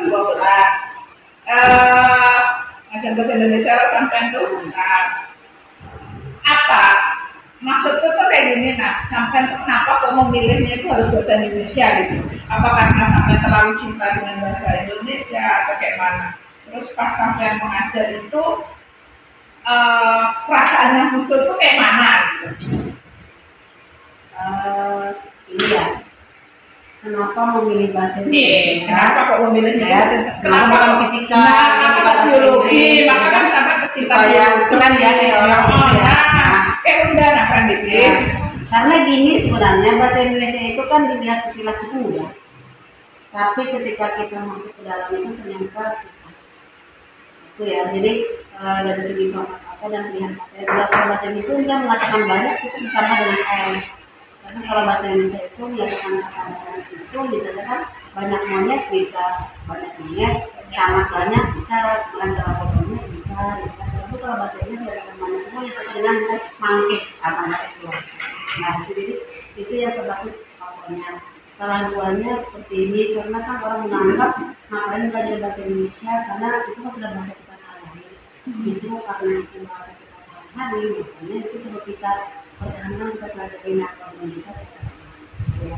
12. Ngajar bahasa Indonesia sampai tuh. Nah, apa? Maksudku tuh kayak gini, nah, sampai tuh kenapa kok memilihnya itu harus bahasa Indonesia gitu? Apa karena sampai terlalu cinta dengan bahasa Indonesia atau kayak mana? Terus pas sampai mengajar itu perasaan yang muncul tuh kayak mana gitu? Ini ya, kenapa memilih bahasa Indonesia? Kenapa kok memilihnya? Ya, kenapa bukan fisika? Kenapa biologi? Maka kan sampai pecinta biologi keren ya kayak orang ya. Kayak udah kan gitu. Ya. Karena gini sebenarnya bahasa Indonesia itu kan dilihat sekilas itu mudah, tapi ketika kita masuk ke dalam itu ternyata susah. Itu ya. Jadi dari segi kosakata dan pilihan materi dalam bahasa Indonesia bisa mengatakan banyak itu ditambah dengan s. Karena kalau bahasa Indonesia itu mengatakan kata-kata itu bisa kan banyak monyet, bisa banyak monyet, sangat banyak bisa bukan terlalu banyak bisa. Tapi kalau bahasa Indonesia mengatakan banyak monyet itu dengan mangkis apa es dua. Nah itu yang sebabnya faktornya. Salah duanya seperti ini karena kan orang menganggap ngapain belajar bahasa Indonesia karena itu kan sudah bahasa kita sehari-hari. Justru karena itu bahasa kita sehari-hari, makanya itu perlu kita pertahanan kita pelajari nakal kita sekarang. Ya.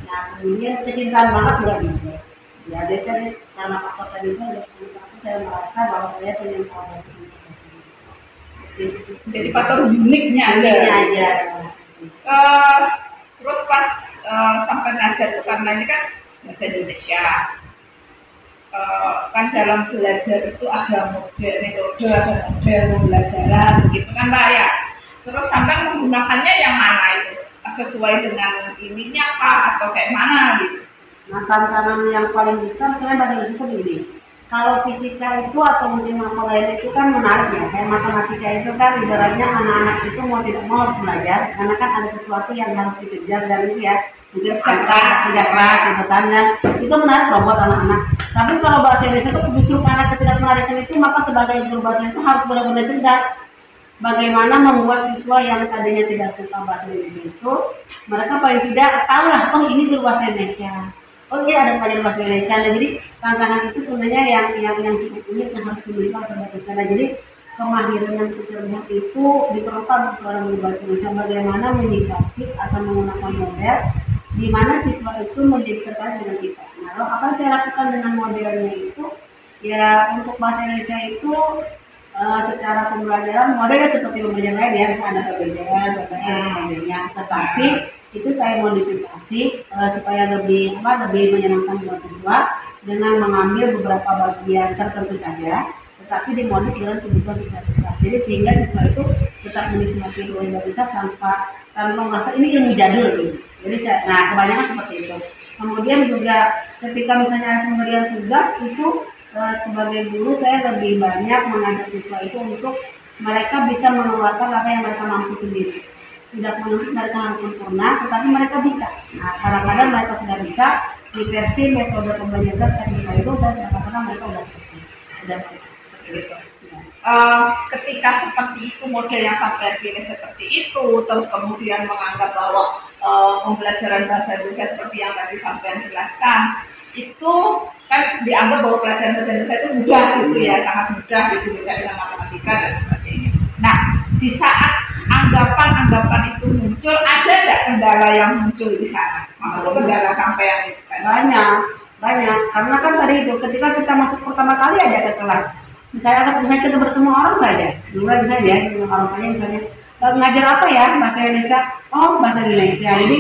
Nah kemudian kecintaan banget nggak gitu. Ya dia tadi karena faktor tadi saya merasa bahwa saya punya bahasa Indonesia. Jadi faktor uniknya aja. Terus pas sampai ngajar itu karena ini kan bahasa Indonesia. Kan dalam belajar itu ada metode, ada model pembelajaran begitu kan Mbak ya. Terus sampai menggunakannya yang mana itu? Sesuai dengan ininya Pak atau kayak mana gitu? Nah tantangan yang paling besar sebenarnya bahasa Indonesia itu begini. Kalau fisika itu atau mungkin mata lain itu kan menarik ya. Kayak matematika itu kan ibaratnya anak-anak itu mau tidak mau harus belajar karena kan ada sesuatu yang harus dikejar dan itu ya mungkin kerja keras gitu kan dan itu menarik loh buat anak-anak. Tapi kalau bahasa Indonesia itu justru karena ketidakmenarikan itu maka sebagai guru bahasa itu harus benar-benar cerdas. Bagaimana membuat siswa yang tadinya tidak suka bahasa Indonesia itu mereka paling tidak tahu lah oh ini guru bahasa Indonesia. Oh iya ada pelajaran bahasa Indonesia. Nah, jadi tantangan itu sebenarnya yang cukup unik yang harus dimiliki oleh bahasa Indonesia. Jadi kemahiran yang terlihat itu diperlukan untuk seorang guru bahasa Indonesia bagaimana menyikapi atau menggunakan model di mana siswa itu menjadi tertarik dengan kita. Nah, lalu apa yang saya lakukan dengan modelnya itu ya untuk bahasa Indonesia itu secara pembelajaran modelnya seperti pembelajaran lain ya ada perbedaan dan sebagainya. Tetapi itu saya modifikasi supaya lebih menyenangkan buat siswa dengan mengambil beberapa bagian tertentu saja, tetapi dimodif dengan kebutuhan siswa. Jadi sehingga siswa itu tetap menikmati bahasa siswa tanpa merasa ini ilmu jadul gitu. Jadi kebanyakan seperti itu. Kemudian juga ketika misalnya pemberian tugas itu sebagai guru saya lebih banyak mengajak siswa itu untuk mereka bisa mengeluarkan apa yang mereka mampu sendiri. Tidak menuntut mereka harus sempurna, tetapi mereka bisa. Nah, kadang-kadang mereka sudah bisa di versi metode pembelajaran teknik itu saya sudah katakan mereka sudah selesai. Sudah seperti itu. Ketika seperti itu model yang sampai pilih seperti itu, terus kemudian menganggap bahwa pembelajaran bahasa Indonesia seperti yang tadi sampai jelaskan, itu kan dianggap bahwa pelajaran bahasa Indonesia itu mudah gitu ya, sangat mudah gitu beda dengan matematika dan sebagainya. Nah, di saat anggapan itu muncul, ada nggak kendala yang muncul di sana? Maksudnya kendala sampai yang itu kan? Banyak. Karena kan tadi itu ketika kita masuk pertama kali aja ke kelas, misalnya kita bertemu orang saja, mulai misalnya ya, orang saja misalnya ngajar apa ya bahasa Indonesia? Oh bahasa Indonesia. Jadi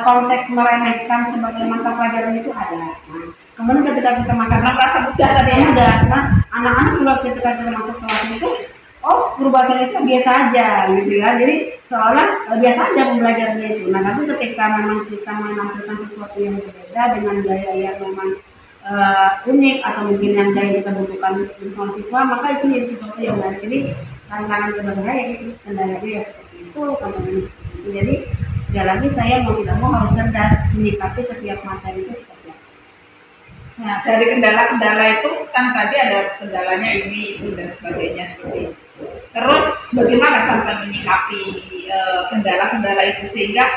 konteks meremehkan sebagai mata pelajaran itu ada. Nah, kemudian ketika kita masuk merasa mudah tadi ya? Mudah. Nah, anak-anak juga ketika kita masuk kelas itu oh guru bahasa Indonesia biasa aja gitu ya, jadi seolah biasa aja pembelajarannya itu. Nah tapi ketika memang kita menampilkan sesuatu yang berbeda dengan gaya yang memang unik atau mungkin yang gaya kita butuhkan untuk siswa, maka itu jadi sesuatu yang menarik. Jadi tantangan bahasa saya itu kendalanya ya seperti itu, tantangannya seperti itu. Jadi sekali lagi saya mau tidak mau harus cerdas menyikapi setiap materi itu seperti apa. Nah dari kendala-kendala itu kan tadi ada kendalanya ini itu dan sebagainya seperti itu. Terus bagaimana sampai menyikapi kendala-kendala itu sehingga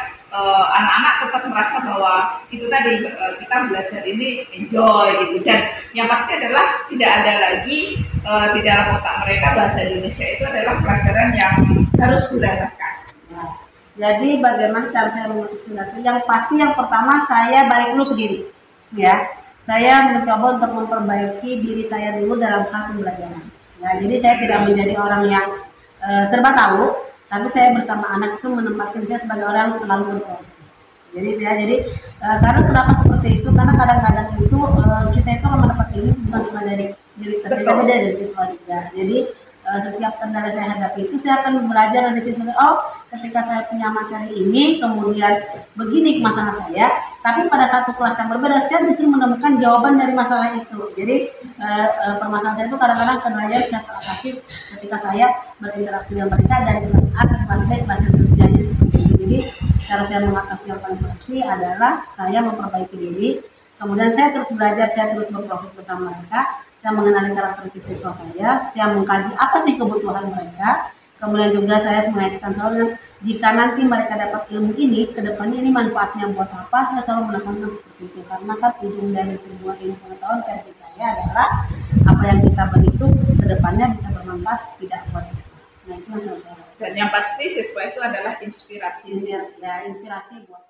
anak-anak tetap merasa bahwa itu tadi kita belajar ini enjoy gitu dan Yang pasti adalah tidak ada lagi di dalam otak mereka bahasa Indonesia itu adalah pelajaran yang harus direlakan. Nah, jadi bagaimana cara saya memutuskan itu? Yang pasti yang pertama saya balik dulu ke diri, ya. Saya mencoba untuk memperbaiki diri saya dulu dalam hal pembelajaran. Ya, jadi saya tidak menjadi orang yang serba tahu, tapi saya bersama anak itu menempatkan saya sebagai orang yang selalu berproses. Jadi karena kenapa seperti itu? Karena kadang-kadang itu kita itu mendapat ilmu bukan cuma dari diri kita, tapi dari siswa juga. Jadi setiap kendala saya hadapi itu saya akan belajar dari siswa. Oh, ketika saya punya materi ini, kemudian begini masalah saya, tapi pada satu kelas yang berbeda saya justru menemukan jawaban dari masalah itu. Jadi permasalahan saya itu kadang-kadang kendalanya saya teratasi ketika saya berinteraksi dengan mereka dari kelas A ke kelas B, kelas C seterusnya seperti itu. Jadi cara saya mengatasi yang paling pasti adalah saya memperbaiki diri, kemudian saya terus belajar, saya terus berproses bersama mereka, saya mengenali karakteristik siswa saya mengkaji apa sih kebutuhan mereka, kemudian juga saya mengaitkan selalu jika nanti mereka dapat ilmu ini, kedepannya ini manfaatnya buat apa, saya selalu menekankan seperti itu, karena kan ujung dari sebuah ilmu pengetahuan versi saya adalah apa yang kita beri itu kedepannya bisa bermanfaat tidak buat siswa. Nah itu yang saya. Dan yang pasti siswa itu adalah inspirasi. Ya, inspirasi buat